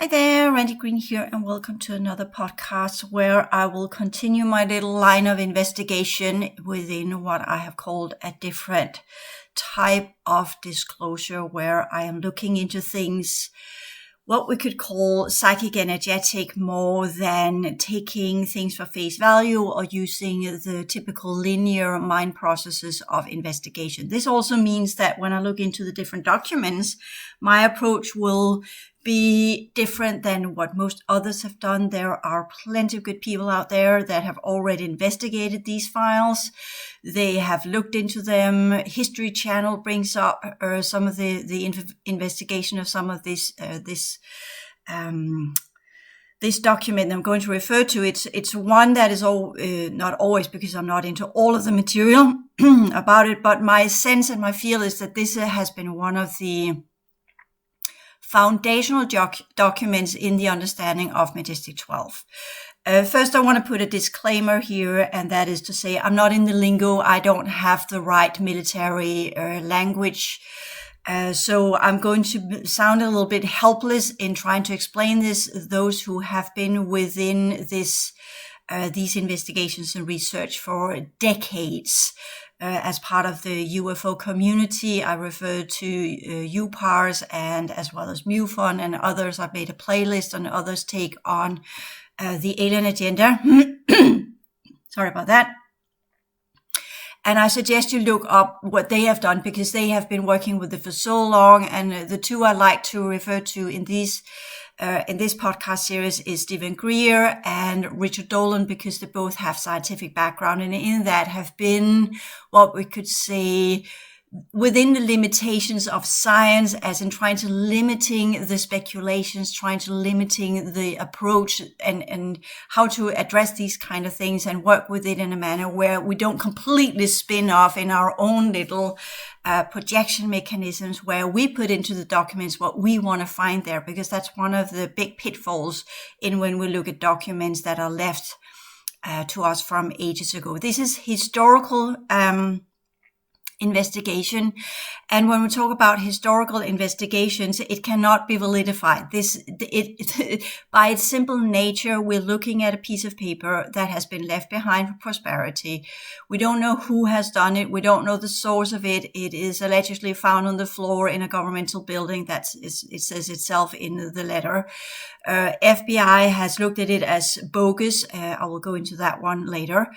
Hi there, Randi Green here, and welcome to another podcast where I will continue my little line of investigation within what I have called a different type of disclosure, where I am looking into things, what we could call psychic energetic, more than taking things for face value or using the typical linear mind processes of investigation. This also means that when I look into the different documents, my approach will be different than what most others have done. There are plenty of good people out there that have already investigated these files. They have looked into them. History Channel brings up some of the investigation of some of this document I'm going to refer to. It's one that is not always, because I'm not into all of the material about it, but my sense and my feel is that this has been one of the foundational documents in the understanding of Majestic 12. First, I want to put a disclaimer here, and that is to say I'm not in the lingo. I don't have the right military language. So I'm going to sound a little bit helpless in trying to explain this. Those who have been within these investigations and research for decades, as part of the UFO community, I refer to UPARS and as well as MUFON and others. I've made a playlist on others take on the alien agenda. Sorry about that. And I suggest you look up what they have done, because they have been working with it for so long. And the two I like to refer to in this podcast series is Stephen Greer and Richard Dolan, because they both have scientific background, and in that have been what we could say within the limitations of science, as in trying to limiting the speculations, trying to limiting the approach and how to address these kind of things and work with it in a manner where we don't completely spin off in our own little projection mechanisms, where we put into the documents what we want to find there, because that's one of the big pitfalls in when we look at documents that are left to us from ages ago. This is historical investigation. And when we talk about historical investigations, it cannot be validified. By its simple nature, we're looking at a piece of paper that has been left behind for prosperity. We don't know who has done it. We don't know the source of it. It is allegedly found on the floor in a governmental building. It says itself in the letter. FBI has looked at it as bogus. I will go into that one later.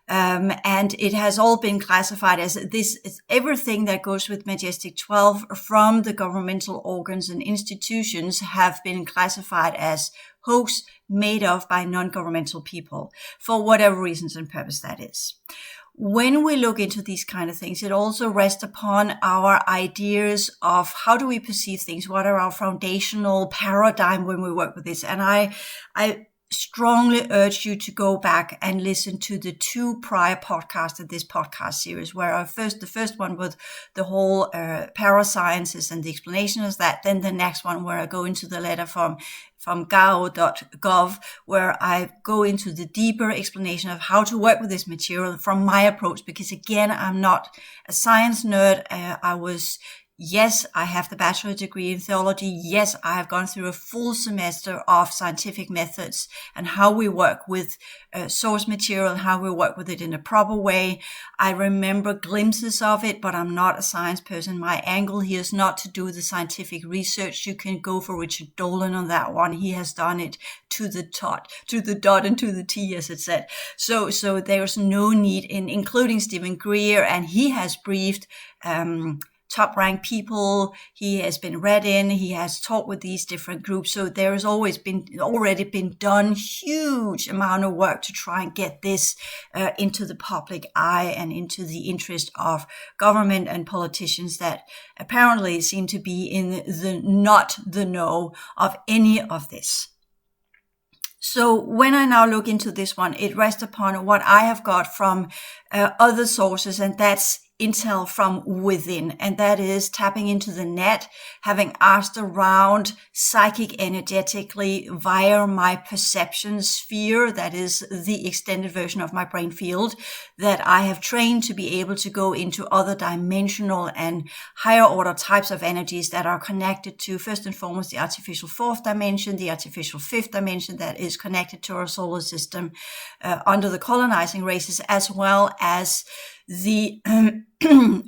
And it has all been classified as this. Everything that goes with Majestic 12 from the governmental organs and institutions have been classified as hoax made of by non-governmental people, for whatever reasons and purpose that is. When we look into these kind of things, it also rests upon our ideas of how do we perceive things, what are our foundational paradigm when we work with this. And I strongly urge you to go back and listen to the two prior podcasts of this podcast series, where the first one was the whole parasciences and the explanation of that. Then the next one, where I go into the letter from gao.gov, where I go into the deeper explanation of how to work with this material from my approach, because again, I'm not a science nerd. Yes, I have the bachelor degree in theology. Yes, I have gone through a full semester of scientific methods and how we work with source material and how we work with it in a proper way. I remember glimpses of it, but I'm not a science person. My angle here is not to do the scientific research. You can go for Richard Dolan on that one. He has done it to the dot and to the T, as it said. So there's no need in including Stephen Greer, and he has briefed top-ranked people. He has been read in. He has talked with these different groups. So there has already been done huge amount of work to try and get this into the public eye and into the interest of government and politicians that apparently seem to be in the not the know of any of this. So when I now look into this one, it rests upon what I have got from other sources, and that's intel from within, and that is tapping into the net, having asked around psychic energetically via my perception sphere, that is the extended version of my brain field, that I have trained to be able to go into other dimensional and higher order types of energies that are connected to, first and foremost, the artificial fourth dimension, the artificial fifth dimension that is connected to our solar system under the colonizing races, as well as the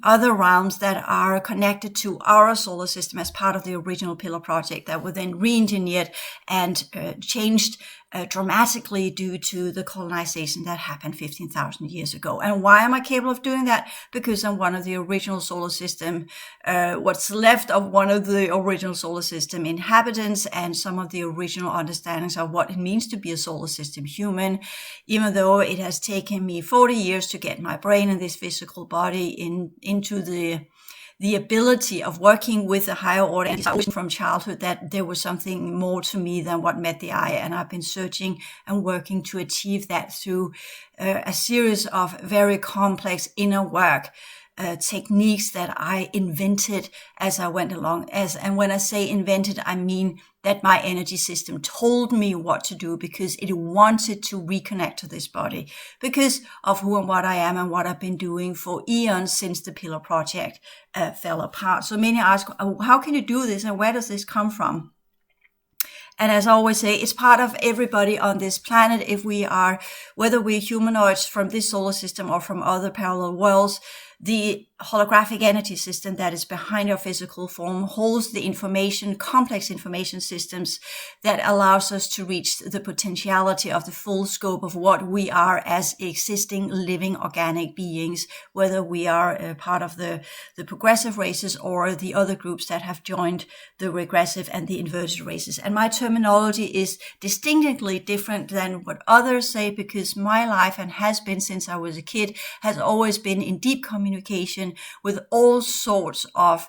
other realms that are connected to our solar system as part of the original Pillar project that were then re-engineered and changed dramatically due to the colonization that happened 15,000 years ago. And why am I capable of doing that? Because I'm one of the original solar system, what's left of one of the original solar system inhabitants, and some of the original understandings of what it means to be a solar system human, even though it has taken me 40 years to get my brain and this physical body into the ability of working with a higher order. And I from childhood that there was something more to me than what met the eye. And I've been searching and working to achieve that through a series of very complex inner work techniques that I invented as I went along. And when I say invented, I mean that my energy system told me what to do because it wanted to reconnect to this body because of who and what I am and what I've been doing for eons since the Pillar project fell apart. So many ask, how can you do this and where does this come from? And as I always say, it's part of everybody on this planet. Whether we're humanoids from this solar system or from other parallel worlds, the holographic energy system that is behind our physical form holds the information, complex information systems that allows us to reach the potentiality of the full scope of what we are as existing living organic beings, whether we are part of the progressive races or the other groups that have joined the regressive and the inverted races. And my terminology is distinctly different than what others say because my life, and has been since I was a kid, has always been in deep communication with all sorts of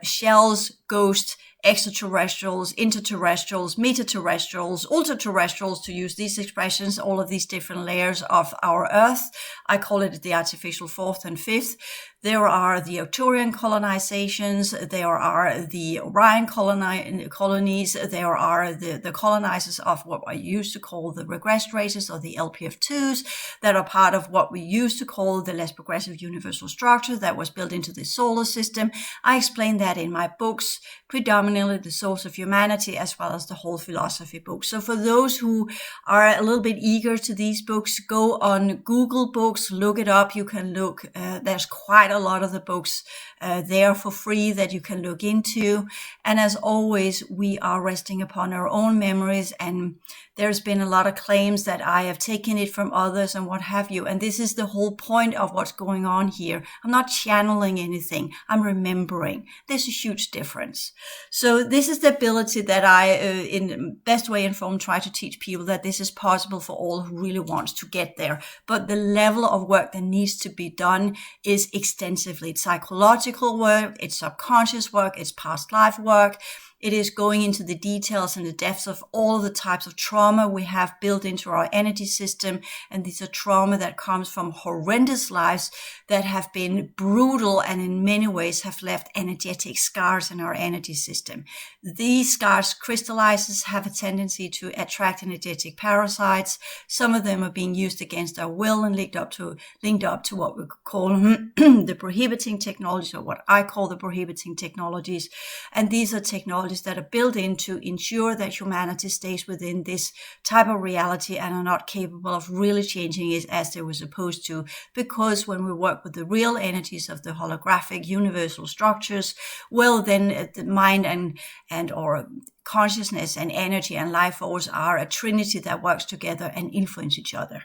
shells, ghosts, extraterrestrials, interterrestrials, metaterrestrials, ultraterrestrials, to use these expressions, all of these different layers of our Earth. I call it the artificial fourth and fifth. There are the Arcturian colonizations. There are the Orion colonies. There are the colonizers of what I used to call the regressed races or the LPF2s that are part of what we used to call the less progressive universal structure that was built into the solar system. I explain that in my books, predominantly The Source of Humanity, as well as the whole philosophy book. So for those who are a little bit eager to these books, go on Google Books, look it up. You can look, there's quite a lot of the books there for free that you can look into. And as always, we are resting upon our own memories, and there's been a lot of claims that I have taken it from others and what have you. And this is the whole point of what's going on here. I'm not channeling anything. I'm remembering. There's a huge difference. So this is the ability that I, in best way informed, try to teach people that this is possible for all who really wants to get there. But the level of work that needs to be done is extensively. It's psychological work, it's subconscious work, it's past life work. It is going into the details and the depths of all the types of trauma we have built into our energy system. And these are trauma that comes from horrendous lives that have been brutal and in many ways have left energetic scars in our energy system. These scars crystallizes, have a tendency to attract energetic parasites. Some of them are being used against our will and linked up to what we call the prohibiting technologies, or what I call the prohibiting technologies. And these are technologies that are built in to ensure that humanity stays within this type of reality and are not capable of really changing it as they were supposed to. Because when we work with the real energies of the holographic universal structures, well, then the mind and or consciousness and energy and life force are a trinity that works together and influence each other.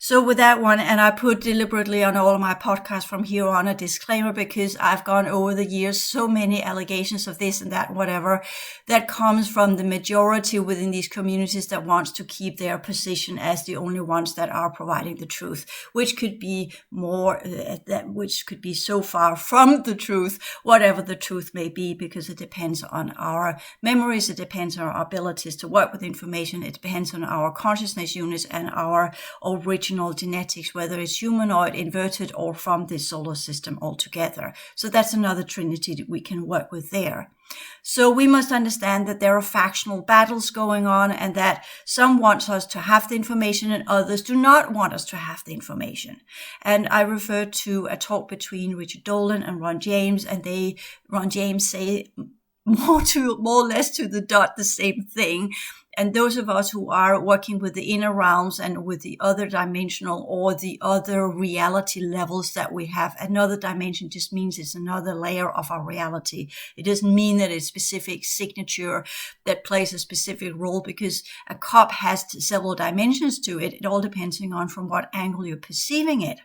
So with that one, and I put deliberately on all of my podcasts from here on a disclaimer because I've gone over the years so many allegations of this and that, whatever, that comes from the majority within these communities that wants to keep their position as the only ones that are providing the truth, which could be which could be so far from the truth, whatever the truth may be, because it depends on our memories, it depends on our abilities to work with information, it depends on our consciousness units and our original original genetics, whether it's humanoid, inverted, or from the solar system altogether. So that's another trinity that we can work with there. So we must understand that there are factional battles going on, and that some want us to have the information and others do not want us to have the information. And I refer to a talk between Richard Dolan and Ron James, and Ron James say more or less to the dot the same thing. And those of us who are working with the inner realms and with the other dimensional or the other reality levels that we have, another dimension just means it's another layer of our reality. It doesn't mean that it's a specific signature that plays a specific role, because a cup has several dimensions to it. It all depending on from what angle you're perceiving it.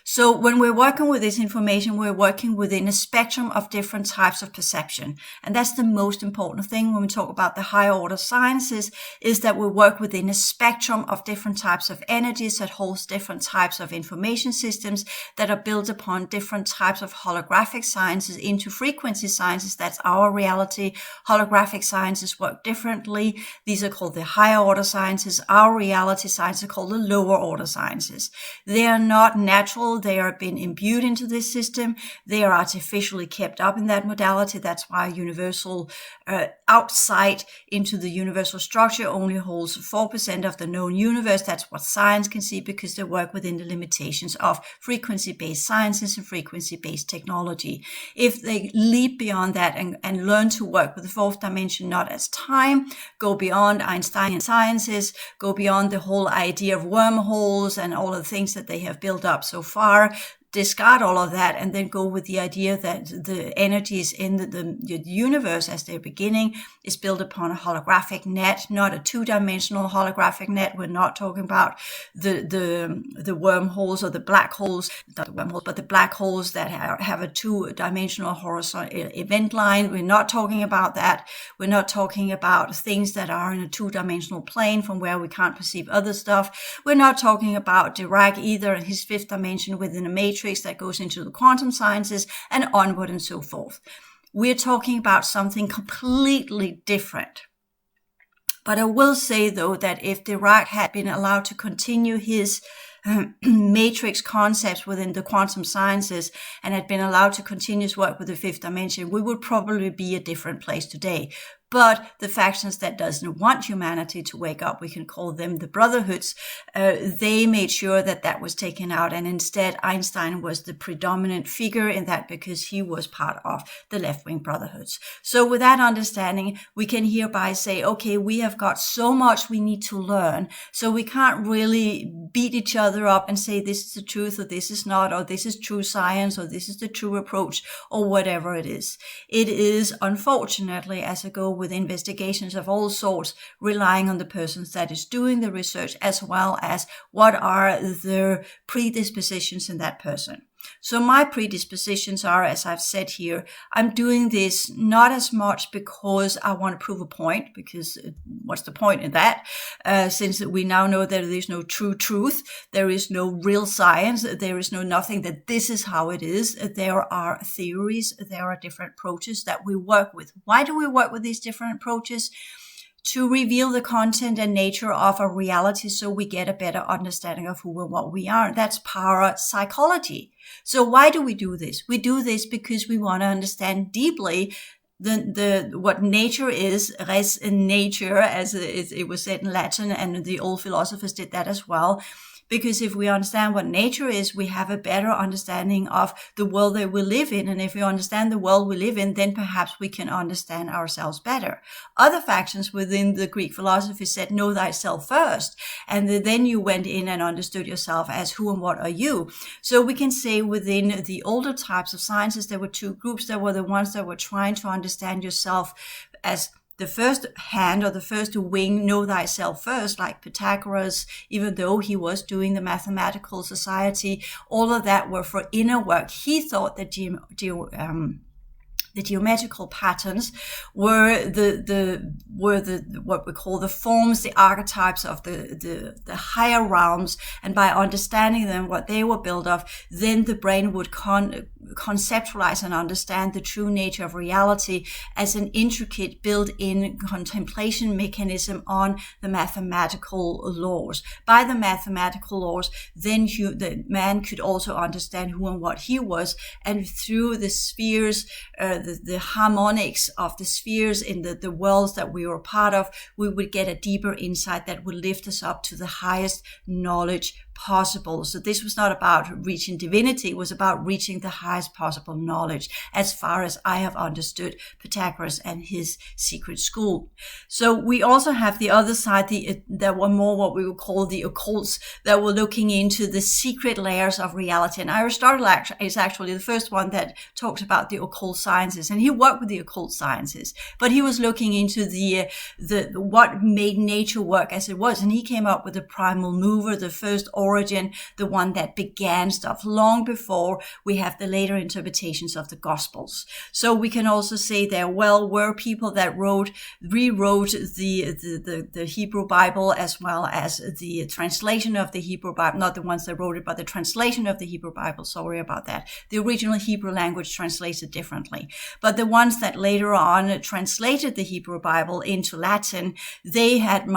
So when we're working with this information, we're working within a spectrum of different types of perception. And that's the most important thing when we talk about the higher order sciences, is that we work within a spectrum of different types of energies that holds different types of information systems that are built upon different types of holographic sciences into frequency sciences. That's our reality. Holographic sciences work differently. These are called the higher order sciences. Our reality sciences are called the lower order sciences. They are not natural. They are been imbued into this system. They are artificially kept up in that modality. That's why universal outside into the universal structure only holds 4% of the known universe. That's what science can see, because they work within the limitations of frequency-based sciences and frequency-based technology. If they leap beyond that and learn to work with the fourth dimension, not as time, go beyond Einsteinian sciences, go beyond the whole idea of wormholes and all of the things that they have built up so far, discard all of that, and then go with the idea that the energies in the universe as they're beginning is built upon a holographic net, not a two-dimensional holographic net. We're not talking about the wormholes or the black holes, not the wormholes, but the black holes that have a two-dimensional horizontal event line. We're not talking about that. We're not talking about things that are in a two-dimensional plane from where we can't perceive other stuff. We're not talking about Dirac either and his fifth dimension within a matrix that goes into the quantum sciences and onward and so forth. We're talking about something completely different. But I will say, though, that if Dirac had been allowed to continue his matrix concepts within the quantum sciences and had been allowed to continue his work with the fifth dimension, we would probably be a different place today. But the factions that doesn't want humanity to wake up, we can call them the brotherhoods, they made sure that that was taken out. And instead, Einstein was the predominant figure in that, because he was part of the left-wing brotherhoods. So with that understanding, we can hereby say, okay, we have got so much we need to learn. So we can't really beat each other up and say this is the truth or this is not, or this is true science or this is the true approach or whatever it is. It is, unfortunately, as I go with investigations of all sorts, relying on the persons that is doing the research, as well as what are the predispositions in that person. So my predispositions are, as I've said here, I'm doing this not as much because I want to prove a point, because what's the point in that? Since we now know that there is no true truth, there is no real science, there is no nothing that this is how it is. There are theories, there are different approaches that we work with. Why do we work with these different approaches? To reveal the content and nature of a reality so we get a better understanding of who and what we are. That's parapsychology. So why do we do this? We do this because we want to understand deeply what nature is, res in nature, as it was said in Latin, and the old philosophers did that as well. Because if we understand what nature is, we have a better understanding of the world that we live in. And if we understand the world we live in, then perhaps we can understand ourselves better. Other factions within the Greek philosophy said, know thyself first. And then you went in and understood yourself as who and what are you. So we can say within the older types of sciences, there were two groups. There were the ones that were trying to understand yourself as the first hand or the first wing, know thyself first, like Pythagoras, even though he was doing the mathematical society, all of that were for inner work. He thought that The geometrical patterns were what we call the forms, the archetypes of the higher realms, and by understanding them, what they were built of, then the brain would conceptualize and understand the true nature of reality as an intricate built-in contemplation mechanism on the mathematical laws. By the mathematical laws, then the man could also understand who and what he was, and through the spheres, the harmonics of the spheres in the worlds that we were part of, we would get a deeper insight that would lift us up to the highest knowledge possible. So this was not about reaching divinity, it was about reaching the highest possible knowledge, as far as I have understood Pythagoras and his secret school. So we also have the other side, that were more what we would call the occults, that were looking into the secret layers of reality. And Aristotle is actually the first one that talks about the occult sciences, and he worked with the occult sciences, but he was looking into the what made nature work as it was, and he came up with the primal mover, the first origin, the one that began stuff long before we have the later interpretations of the Gospels. So we can also say there were people that rewrote the Hebrew Bible, as well as the translation of the Hebrew Bible, not the ones that wrote it, but the translation of the Hebrew Bible. Sorry about that. The original Hebrew language translated differently. But the ones that later on translated the Hebrew Bible into Latin, they had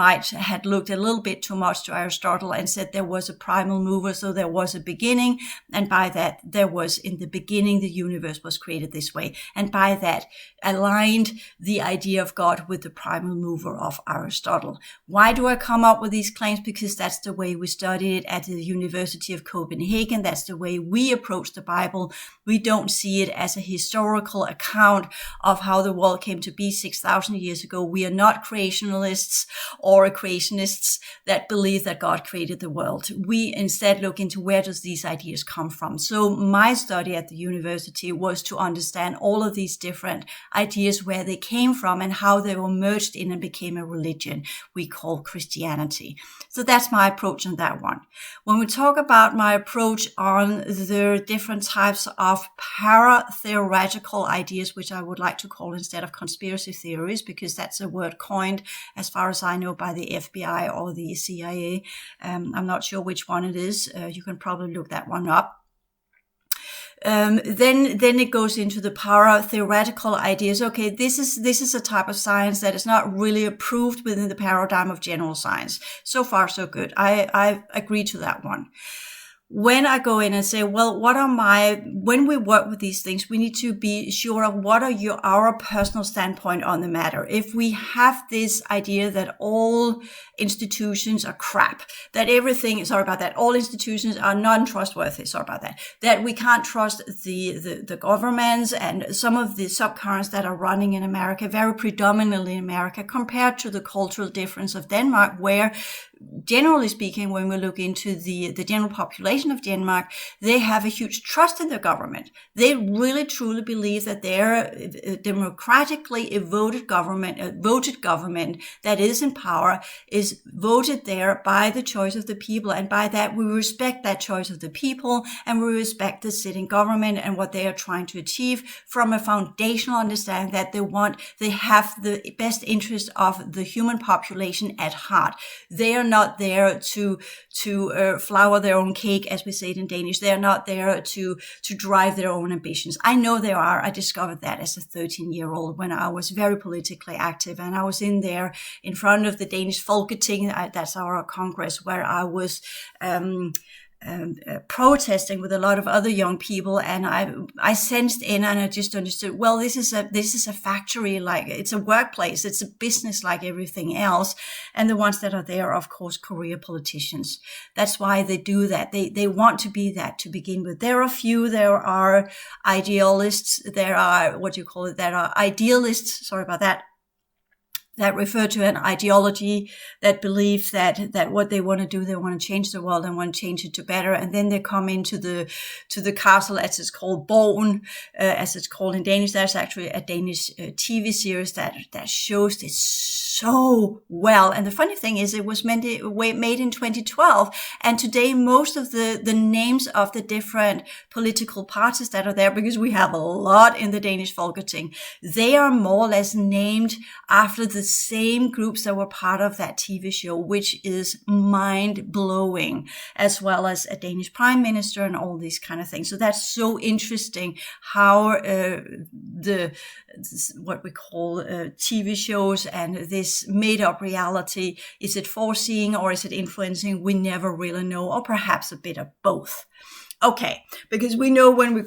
looked a little bit too much to Aristotle and said there was a primal mover, so there was a beginning, and by that there was, in the beginning, the universe was created this way, and by that aligned the idea of God with the primal mover of Aristotle. Why do I come up with these claims? Because that's the way we studied it at the University of Copenhagen. That's the way we approach the Bible. We don't see it as a historical account of how the world came to be 6,000 years ago. We are not creationalists or creationists that believe that God created the world. We instead look into where does these ideas come from. So my study at the university was to understand all of these different ideas, where they came from and how they were merged in and became a religion we call Christianity. So that's my approach on that one. When we talk about my approach on the different types of para-theoretical ideas, which I would like to call instead of conspiracy theories, because that's a word coined, as far as I know, by the FBI or the CIA. I'm not sure which one it is. You can probably look that one up. Then it goes into the para-theoretical ideas. Okay, this is a type of science that is not really approved within the paradigm of general science. So far, so good. I agree to that one. When I go in and say, well, when we work with these things, we need to be sure of what are our personal standpoint on the matter. If we have this idea that all institutions are crap, that all institutions are non-trustworthy, that we can't trust the governments and some of the subcurrents that are running in America, very predominantly in America, compared to the cultural difference of Denmark, where generally speaking, when we look into the general population of Denmark, they have a huge trust in their government. They really truly believe that their democratically voted government that is in power is voted there by the choice of the people. And by that, we respect that choice of the people, and we respect the sitting government and what they are trying to achieve from a foundational understanding that they have the best interest of the human population at heart. They are not there to flower their own cake, as we say it in Danish. They are not there to drive their own ambitions. I know they are. I discovered that as a 13-year-old when I was very politically active, and I was in there in front of the Danish Folketing. That's our Congress, where I was protesting with a lot of other young people, and I sensed in, and I just understood, well, this is a factory, like it's a workplace, it's a business like everything else. And the ones that are there are, of course, career politicians. That's why they do that. They want to be that to begin with. There are idealists, there are idealists, sorry about that refer to an ideology that believes that what they want to do, they want to change the world and want to change it to better. And then they come into the castle, as it's called, Borgen, as it's called in Danish. There's actually a Danish TV series that shows this so well. And the funny thing is, it was made in 2012. And today, most of the names of the different political parties that are there, because we have a lot in the Danish Folketing, they are more or less named after the same groups that were part of that TV show, which is mind-blowing, as well as a Danish prime minister and all these kind of things. So that's so interesting how what we call TV shows and this made-up reality, is it foreseeing or is it influencing? We never really know, or perhaps a bit of both. Okay, because we know when we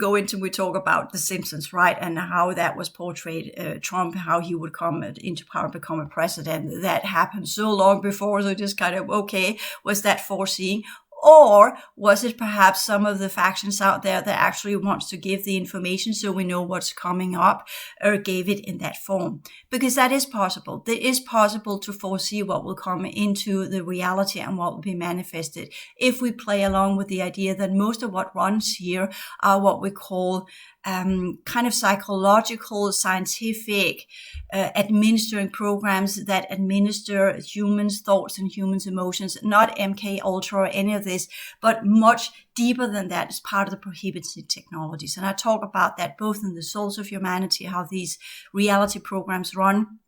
talk about The Simpsons, right, and how that was portrayed, Trump, how he would come into power, become a president. That happened so long before, so just kind of, okay, was that foreseeing? Or was it perhaps some of the factions out there that actually wants to give the information so we know what's coming up, or gave it in that form? Because that is possible. It is possible to foresee what will come into the reality and what will be manifested if we play along with the idea that most of what runs here are what we call kind of psychological, scientific, administering programs that administer humans' thoughts and humans' emotions, not MK Ultra or any of this, but much deeper than that as part of the prohibited technologies. And I talk about that both in the Souls of Humanity, how these reality programs run.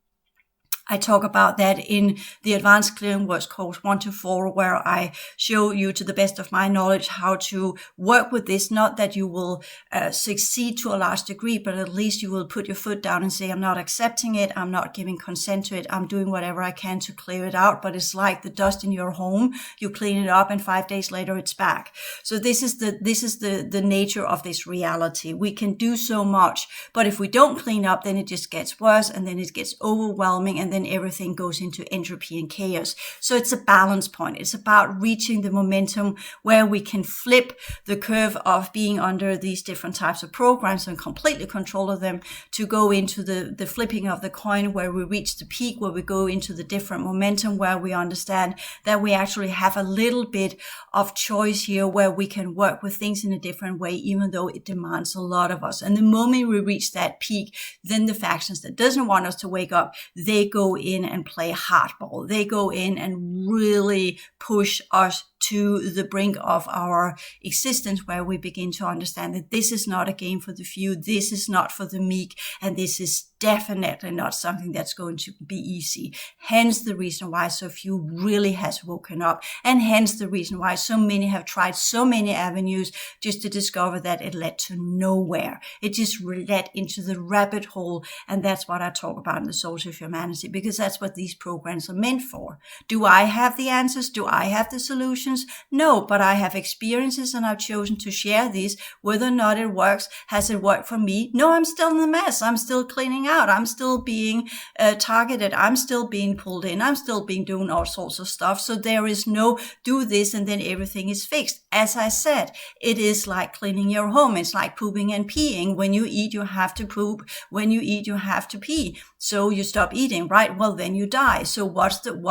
I talk about that in the Advanced Clearing Works course 1 to 4, where I show you, to the best of my knowledge, how to work with this. Not that you will succeed to a large degree, but at least you will put your foot down and say, I'm not accepting it, I'm not giving consent to it, I'm doing whatever I can to clear it out. But it's like the dust in your home. You clean it up and 5 days later it's back. So this is the nature of this reality. We can do so much, but if we don't clean up, then it just gets worse, and then it gets overwhelming, and then everything goes into entropy and chaos. So it's a balance point. It's about reaching the momentum where we can flip the curve of being under these different types of programs and completely control of them, to go into the flipping of the coin, where we reach the peak, where we go into the different momentum, where we understand that we actually have a little bit of choice here, where we can work with things in a different way, even though it demands a lot of us. And the moment we reach that peak, then the factions that doesn't want us to wake up, they go in and play hardball. They go in and really push us to the brink of our existence, where we begin to understand that this is not a game for the few, this is not for the meek, and this is definitely not something that's going to be easy. Hence the reason why so few really has woken up, and hence the reason why so many have tried so many avenues just to discover that it led to nowhere. It just led into the rabbit hole, and that's what I talk about in the Souls of Humanity, because that's what these programs are meant for. Do I have the answers? Do I have the solutions? No, but I have experiences, and I've chosen to share these. Whether or not it works, has it worked for me? No, I'm still in the mess. I'm still cleaning out. I'm still being targeted. I'm still being pulled in. I'm still being doing all sorts of stuff. So there is no do this and then everything is fixed. As I said, it is like cleaning your home. It's like pooping and peeing. When you eat, you have to poop. When you eat, you have to pee. So you stop eating, right? Well, then you die. So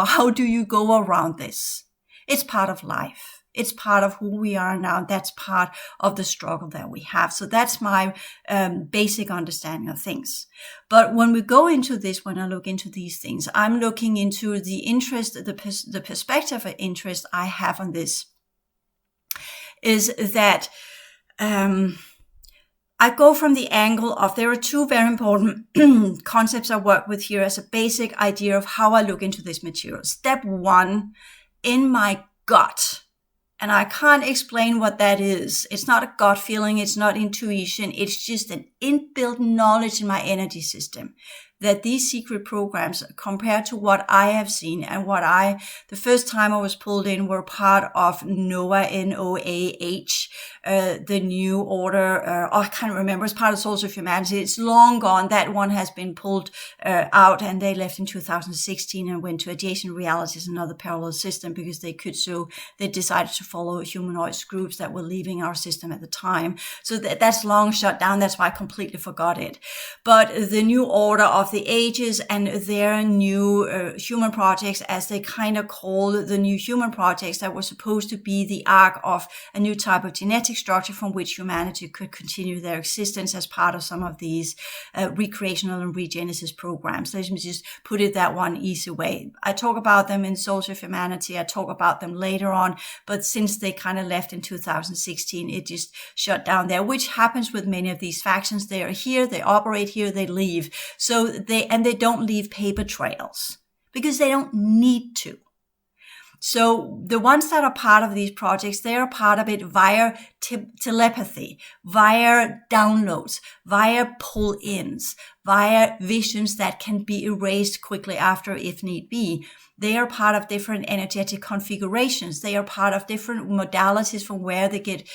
how do you go around this? It's part of life. It's part of who we are now. That's part of the struggle that we have. So that's my basic understanding of things. But when we go into this, when I look into these things, I'm looking into the interest, the perspective of interest I have on this is that I go from the angle of, there are two very important concepts I work with here as a basic idea of how I look into this material. Step one, in my gut. And I can't explain what that is. It's not a gut feeling. It's not intuition. It's just an inbuilt knowledge in my energy system that these secret programs, compared to what I have seen and the first time I was pulled in, were part of NOAH, N-O-A-H, the New Order. I can't remember. It's part of Souls of Humanity. It's long gone. That one has been pulled out, and they left in 2016 and went to Adjacent Realities, another parallel system, because they could. So they decided to follow humanoid groups that were leaving our system at the time. So that's long shut down. That's why I completely forgot it. But the New Order of the Ages and their new human projects, as they kind of call the new human projects, that were supposed to be the arc of a new type of genetic structure from which humanity could continue their existence as part of some of these recreational and regenesis programs. Let me just put it that one easy way. I talk about them in Social Humanity. I talk about them later on, but since they kind of left in 2016, it just shut down there, which happens with many of these factions. They are here, they operate here, they leave. So they don't leave paper trails because they don't need to. So the ones that are part of these projects, they are part of it via telepathy, via downloads, via pull-ins, via visions that can be erased quickly after if need be. They are part of different energetic configurations. They are part of different modalities from where they get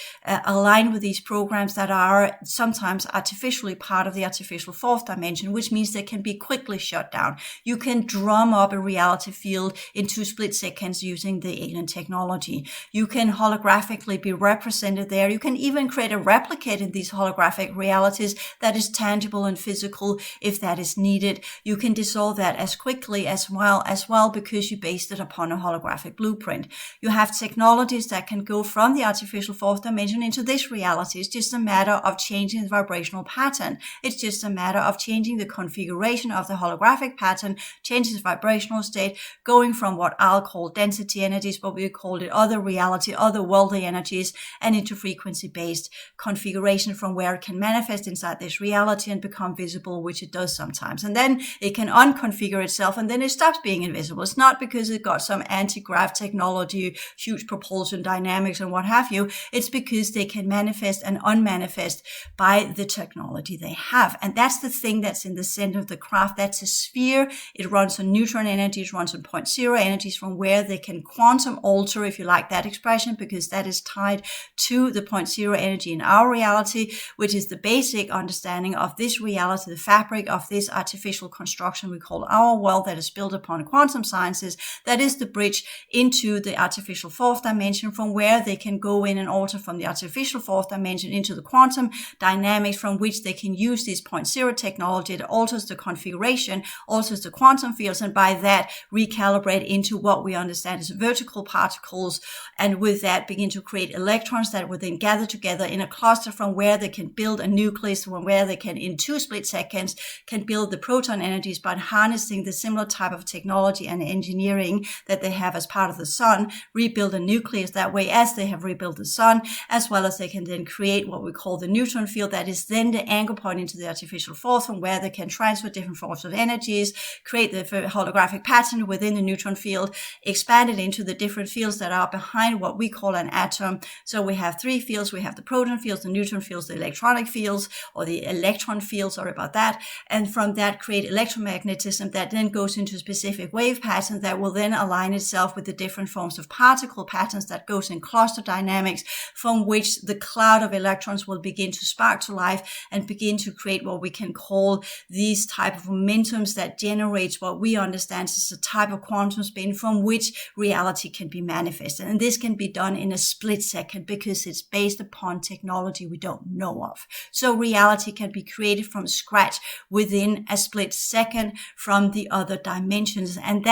aligned with these programs that are sometimes artificially part of the artificial fourth dimension, which means they can be quickly shut down. You can drum up a reality field in 2 split seconds using the alien technology. You can holographically be represented there. You can even create a replicate in these holographic realities that is tangible and physical if that is needed. You can dissolve that as quickly as well because you based it upon a holographic blueprint. You have technologies that can go from the artificial fourth dimension into this reality. It's just a matter of changing the vibrational pattern. It's just a matter of changing the configuration of the holographic pattern, changing the vibrational state, going from what I'll call density energies, but we called it other reality, otherworldly energies, and into frequency-based configuration from where it can manifest inside this reality and become visible, which it does sometimes. And then it can unconfigure itself and then it stops being invisible. It's not because it got some anti-grav technology, huge propulsion dynamics and what have you. It's because they can manifest and unmanifest by the technology they have. And that's the thing that's in the center of the craft. That's a sphere. It runs on neutron energy. It runs on 0.0 energies from where they can quantum alter, if you like that expression, because that is tied to the 0.0 energy in our reality, which is the basic understanding of this reality, the fabric of this artificial construction we call our world that is built upon quantum sciences. That is the bridge into the artificial fourth dimension from where they can go in and alter from the artificial fourth dimension into the quantum dynamics from which they can use this 0.0 technology that alters the configuration, alters the quantum fields, and by that recalibrate into what we understand as vertical particles, and with that begin to create electrons that will then gather together in a cluster from where they can build a nucleus, from where they can in 2 split seconds can build the proton energies by harnessing the similar type of technology and engineering that they have as part of the sun, rebuild a nucleus that way as they have rebuilt the sun, as well as they can then create what we call the neutron field that is then the anchor point into the artificial fourth from where they can transfer different forms of energies, create the holographic pattern within the neutron field, expand it into the different fields that are behind what we call an atom. So we have 3 fields. We have the proton fields, the neutron fields, the electronic fields, or the electron fields, sorry about that. And from that create electromagnetism that then goes into a specific wave pattern that will then align itself with the different forms of particle patterns that goes in cluster dynamics, from which the cloud of electrons will begin to spark to life and begin to create what we can call these type of momentums that generates what we understand as a type of quantum spin from which reality can be manifested. And this can be done in a split second because it's based upon technology we don't know of. So reality can be created from scratch within a split second from the other dimensions. And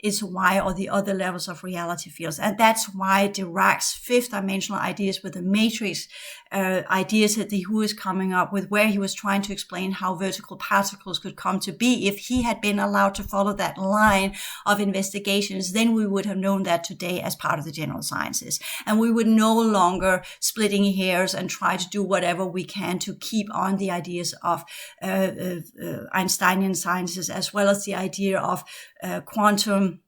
is why, or the other levels of reality fields. And that's why Dirac's 5th dimensional ideas with the matrix ideas that Who is coming up with, where he was trying to explain how vertical particles could come to be. If he had been allowed to follow that line of investigations, then we would have known that today as part of the general sciences. And we would no longer splitting hairs and try to do whatever we can to keep on the ideas of Einsteinian sciences, as well as the idea of quantum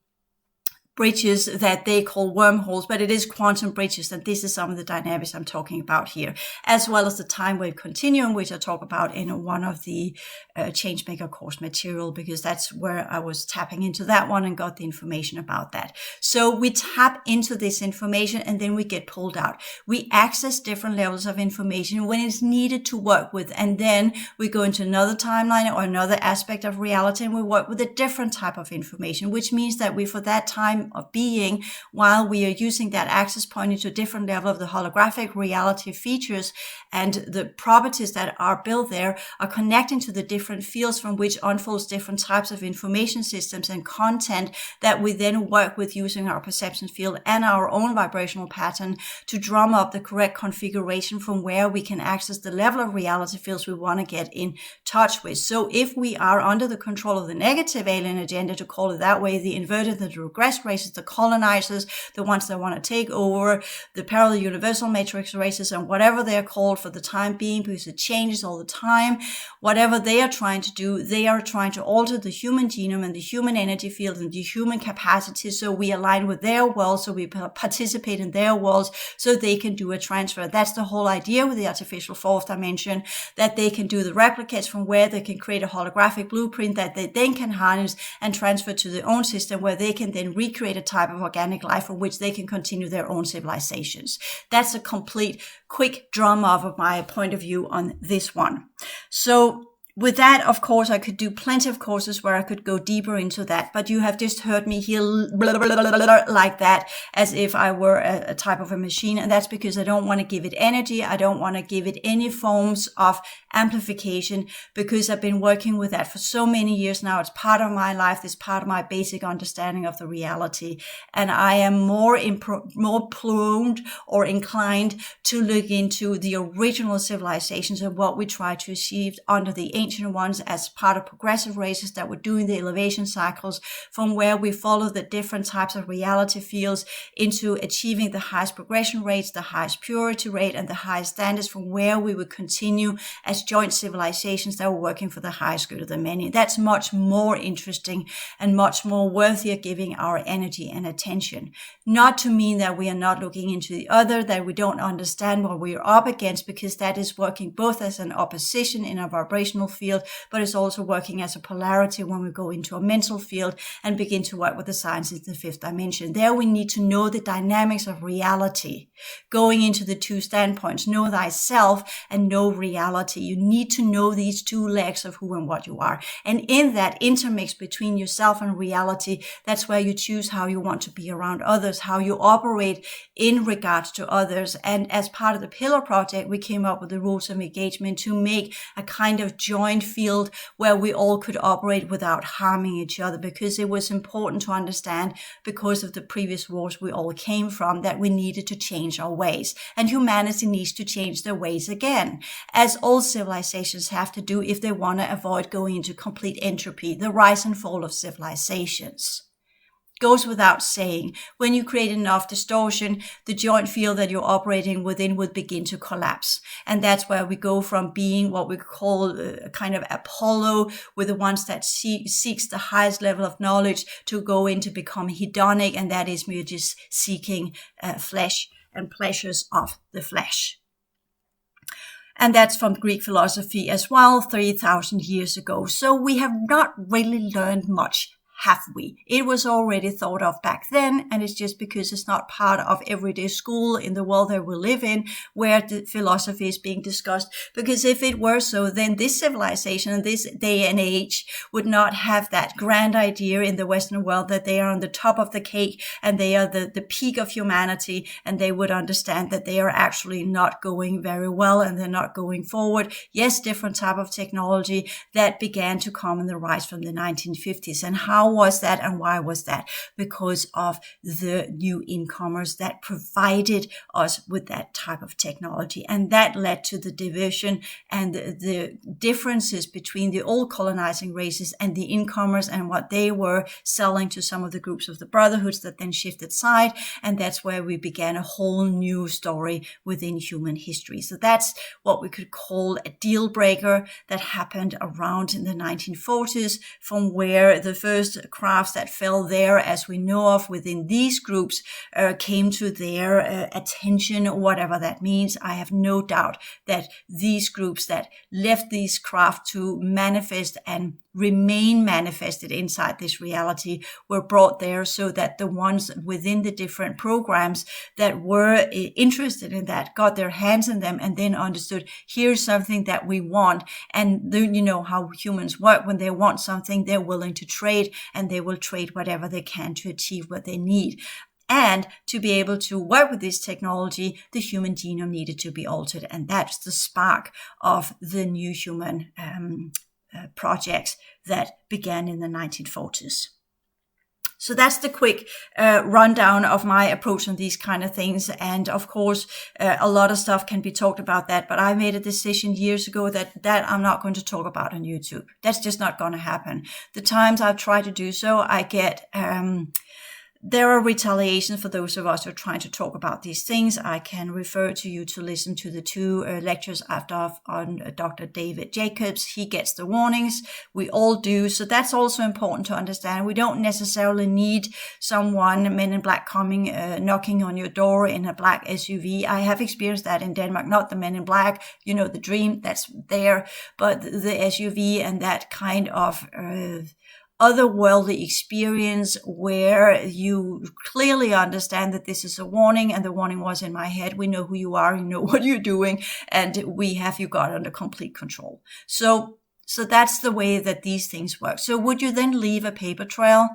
bridges that they call wormholes, but it is quantum bridges, and this is some of the dynamics I'm talking about here, as well as the time wave continuum, which I talk about in one of the Changemaker course material, because that's where I was tapping into that one and got the information about that. So we tap into this information and then we get pulled out. We access different levels of information when it's needed to work with, and then we go into another timeline or another aspect of reality and we work with a different type of information, which means that we for that time time of being, while we are using that access point into a different level of the holographic reality features and the properties that are built there are connecting to the different fields from which unfolds different types of information systems and content that we then work with using our perception field and our own vibrational pattern to drum up the correct configuration from where we can access the level of reality fields we want to get in touch with. So if we are under the control of the negative alien agenda, to call it that way, the inverted, the regressed races, the colonizers, the ones that want to take over, the parallel universal matrix races, and whatever they're called for the time being, because it changes all the time, whatever they are trying to do, they are trying to alter the human genome and the human energy field and the human capacity so we align with their world, so we participate in their worlds, so they can do a transfer. That's the whole idea with the artificial fourth dimension, that they can do the replicates from where they can create a holographic blueprint that they then can harness and transfer to their own system, where they can then recreate a type of organic life from which they can continue their own civilizations. That's a complete quick drum off of my point of view on this one. So with that, of course, I could do plenty of courses where I could go deeper into that, but you have just heard me here blah, blah, blah, blah, like that, as if I were a type of a machine. And that's because I don't want to give it energy. I don't want to give it any forms of amplification, because I've been working with that for so many years now. It's part of my life. It's part of my basic understanding of the reality. And I am more prone or inclined to look into the original civilizations and what we try to achieve under the ancient ones as part of progressive races that were doing the elevation cycles, from where we follow the different types of reality fields into achieving the highest progression rates, the highest purity rate, and the highest standards, from where we would continue as joint civilizations that were working for the highest good of the many. That's much more interesting and much more worthy of giving our energy and attention. Not to mean that we are not looking into the other, that we don't understand what we are up against, because that is working both as an opposition in a vibrational field, but it's also working as a polarity when we go into a mental field and begin to work with the sciences in the fifth dimension. There we need to know the dynamics of reality. Going into the two standpoints, know thyself and know reality. You need to know these two legs of who and what you are. And in that intermix between yourself and reality, that's where you choose how you want to be around others, how you operate in regards to others. And as part of the Pillar Project, we came up with the rules of engagement to make a kind of joint field where we all could operate without harming each other, because it was important to understand, because of the previous wars we all came from, that we needed to change our ways. And humanity needs to change their ways again, as all civilizations have to do if they want to avoid going into complete entropy, the rise and fall of civilizations. Goes without saying, when you create enough distortion, the joint field that you're operating within would begin to collapse. And that's where we go from being what we call a kind of Apollo, with the ones that seeks the highest level of knowledge, to go into become hedonic, and that is we're just seeking flesh and pleasures of the flesh. And that's from Greek philosophy as well, 3,000 years ago. So we have not really learned much, have we? It was already thought of back then, and it's just because it's not part of everyday school in the world that we live in, where the philosophy is being discussed. Because if it were so, then this civilization and this day and age would not have that grand idea in the Western world that they are on the top of the cake and they are the peak of humanity, and they would understand that they are actually not going very well and they're not going forward. Yes, different type of technology that began to come in the rise from the 1950s. And how was that and why was that? Because of the new incomers that provided us with that type of technology. And that led to the division and the differences between the old colonizing races and the incomers and what they were selling to some of the groups of the brotherhoods that then shifted side. And that's where we began a whole new story within human history. So that's what we could call a deal breaker that happened around in the 1940s, from where the first crafts that fell there, as we know of within these groups, came to their attention, whatever that means. I have no doubt that these groups that left these craft to manifest and remain manifested inside this reality were brought there so that the ones within the different programs that were interested in that got their hands in them and then understood, here's something that we want. And you know how humans work. When they want something, they're willing to trade, and they will trade whatever they can to achieve what they need. And to be able to work with this technology, the human genome needed to be altered. And that's the spark of the new human projects that began in the 1940s. So that's the quick rundown of my approach on these kind of things. And of course, a lot of stuff can be talked about that. But I made a decision years ago that I'm not going to talk about on YouTube. That's just not going to happen. The times I've tried to do so, I get... there are retaliations for those of us who are trying to talk about these things. I can refer to you to listen to the 2 lectures I've done on Dr. David Jacobs. He gets the warnings. We all do. So that's also important to understand. We don't necessarily need someone, Men in Black, coming, knocking on your door in a black SUV. I have experienced that in Denmark, not the Men in Black, you know, the dream that's there, but the SUV and that kind of, otherworldly experience where you clearly understand that this is a warning, and the warning was in my head. We know who you are, you know what you're doing, and we have you got under complete control. So that's the way that these things work. So would you then leave a paper trail?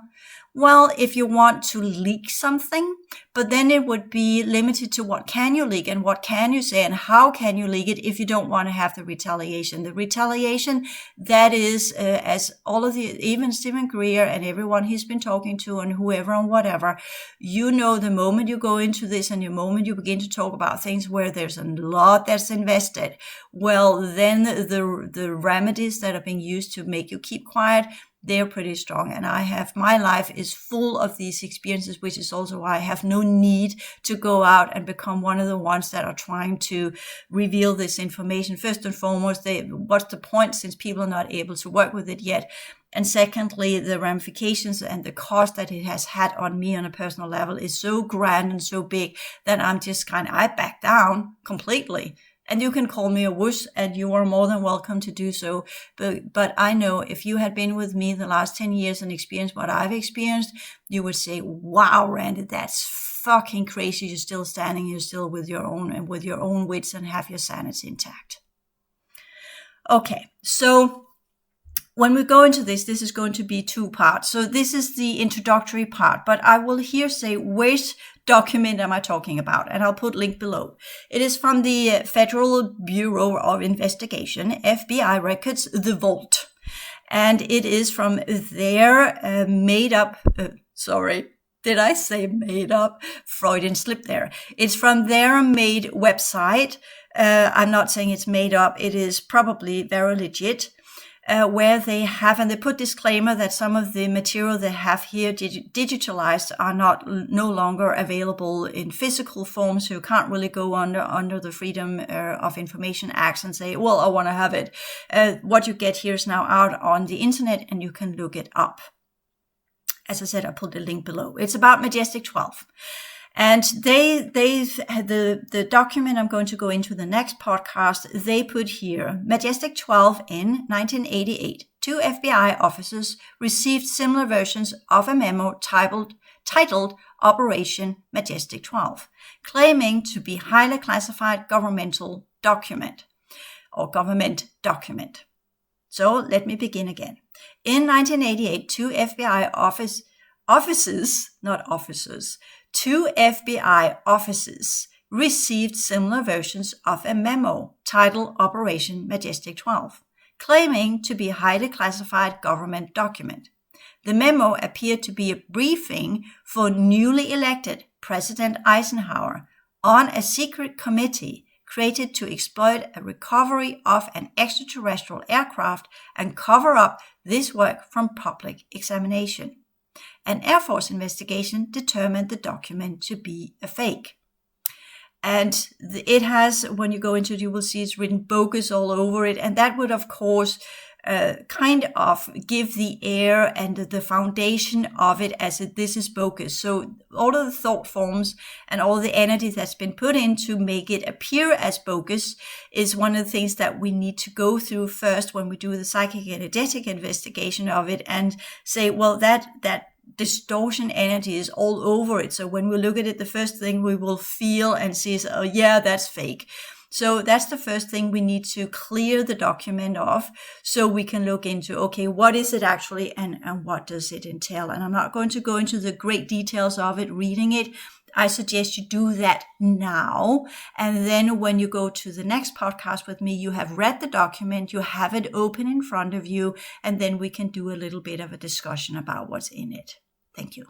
Well, if you want to leak something, but then it would be limited to what can you leak and what can you say and how can you leak it if you don't want to have the retaliation. The retaliation, that is, as all of the, even Stephen Greer and everyone he's been talking to and whoever and whatever, you know, the moment you go into this and the moment you begin to talk about things where there's a lot that's invested, well, then the remedies that are being used to make you keep quiet, they're pretty strong. And my life is full of these experiences, which is also why I have no need to go out and become one of the ones that are trying to reveal this information. First and foremost, what's the point, since people are not able to work with it yet? And secondly, the ramifications and the cost that it has had on me on a personal level is so grand and so big that I'm just I back down completely. And you can call me a wuss, and you are more than welcome to do so. But I know if you had been with me the last 10 years and experienced what I've experienced, you would say, wow, Randi, that's fucking crazy. You're still standing, you're still with your own wits and have your sanity intact. Okay, so when we go into this is going to be 2 parts. So this is the introductory part, but I will here say which document am I talking about, and I'll put link below. It is from the Federal Bureau of Investigation, FBI records, the Vault. And it is from their made up, did I say made up? Freudian slip there. It's from their made website. I'm not saying it's made up. It is probably very legit. Where they have, and they put disclaimer that some of the material they have here digitalized are no longer available in physical form, so you can't really go under the Freedom of Information Act and say, well, I want to have it. What you get here is now out on the internet, and you can look it up. As I said, I put the link below. It's about Majestic 12. And they've had the document I'm going to go into the next podcast. They put here, Majestic 12 in 1988, 2 FBI officers received similar versions of a memo titled Operation Majestic 12, claiming to be highly classified governmental document or government document. So let me begin again. In 1988, 2 FBI two FBI offices received similar versions of a memo titled Operation Majestic 12, claiming to be a highly classified government document. The memo appeared to be a briefing for newly elected President Eisenhower on a secret committee created to exploit a recovery of an extraterrestrial aircraft and cover up this work from public examination. An Air Force investigation determined the document to be a fake. And it has, when you go into it, you will see it's written bogus all over it. And that would, of course, kind of give the air and the foundation of it as this is bogus. So all of the thought forms and all the energy that's been put in to make it appear as bogus is one of the things that we need to go through first when we do the psychic energetic investigation of it and say, well, that distortion energy is all over it. So when we look at it, the first thing we will feel and see is, oh yeah, that's fake. So that's the first thing we need to clear the document of, so we can look into, okay, what is it actually and what does it entail? And I'm not going to go into the great details of it, reading it. I suggest you do that now. And then when you go to the next podcast with me, you have read the document, you have it open in front of you, and then we can do a little bit of a discussion about what's in it. Thank you.